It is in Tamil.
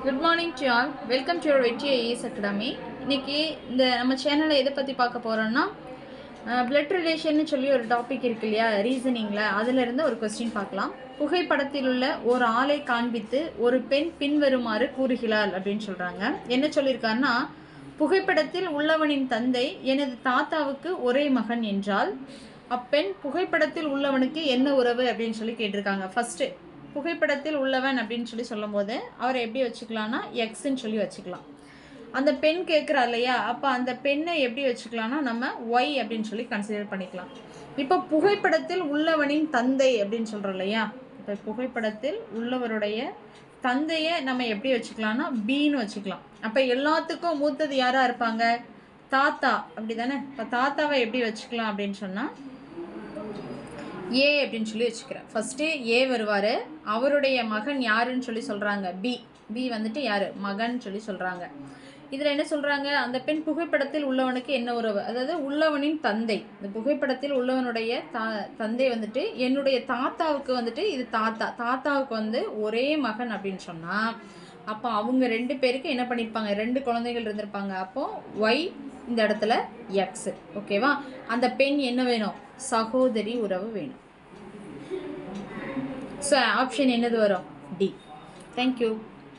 Good morning to all. Welcome to your வெற்றி ஐஏஎஸ் அகாடமி. இன்னைக்கு இந்த நம்ம சேனலில் எதை பற்றி பார்க்க போகிறோன்னா, பிளட் ரிலேஷன்னு சொல்லி ஒரு டாபிக் இருக்கு இல்லையா, ரீசனிங்கில். அதிலிருந்து ஒரு கொஸ்டின் பார்க்கலாம். புகைப்படத்தில் உள்ள ஒரு ஆளை காண்பித்து ஒரு பெண் பின்வருமாறு கூறுகிறாள் அப்படின்னு சொல்கிறாங்க. என்ன சொல்லியிருக்காருன்னா, புகைப்படத்தில் உள்ளவனின் தந்தை எனது தாத்தாவுக்கு ஒரே மகன் என்றால் அப்பெண் புகைப்படத்தில் உள்ளவனுக்கு என்ன உறவு அப்படின்னு சொல்லி கேட்டிருக்காங்க. ஃபஸ்ட்டு புகைப்படத்தில் உள்ளவன் அப்படின்னு சொல்லி சொல்லும் போது அவரை எப்படி வச்சுக்கலாம்னா எக்ஸ்ன்னு சொல்லி வச்சுக்கலாம். அந்த பெண் கேட்குறா இல்லையா, அப்போ அந்த பெண்ணை எப்படி வச்சுக்கலாம்னா நம்ம ஒய் அப்படின்னு சொல்லி கன்சிடர் பண்ணிக்கலாம். இப்போ புகைப்படத்தில் உள்ளவனின் தந்தை அப்படின்னு சொல்கிறோம் இல்லையா, இப்போ புகைப்படத்தில் உள்ளவருடைய தந்தையை நம்ம எப்படி வச்சுக்கலாம்னா பின்னு வச்சுக்கலாம். அப்போ எல்லாத்துக்கும் மூத்தது யாராக இருப்பாங்க? தாத்தா, அப்படி தானே? இப்போ தாத்தாவை எப்படி வச்சுக்கலாம் அப்படின்னு சொன்னால் ஏ அப்படின்னு சொல்லி வச்சுக்கிறேன். ஃபஸ்ட்டு ஏ வருவார், அவருடைய மகன் யாருன்னு சொல்லி சொல்கிறாங்க பி வந்துட்டு யார்? மகன் சொல்லி சொல்கிறாங்க. இதில் என்ன சொல்கிறாங்க, அந்த பெண் புகைப்படத்தில் உள்ளவனுக்கு என்ன உறவு, அதாவது உள்ளவனின் தந்தை. இந்த புகைப்படத்தில் உள்ளவனுடைய தந்தை வந்துட்டு என்னுடைய தாத்தாவுக்கு வந்துட்டு இது தாத்தாவுக்கு வந்து ஒரே மகன் அப்படின்னு சொன்னால் அப்போ அவங்க ரெண்டு பேருக்கு என்ன பண்ணியிருப்பாங்க, 2 குழந்தைகள் இருந்திருப்பாங்க. அப்போது ஒய் இந்த இடத்துல எக்ஸ். ஓகேவா? அந்த பெண் என்ன வேணும்? சகோதரி உறவு வேணும். ஸோ ஆப்ஷன் என்னது வரும்? டி. தேங்க்யூ.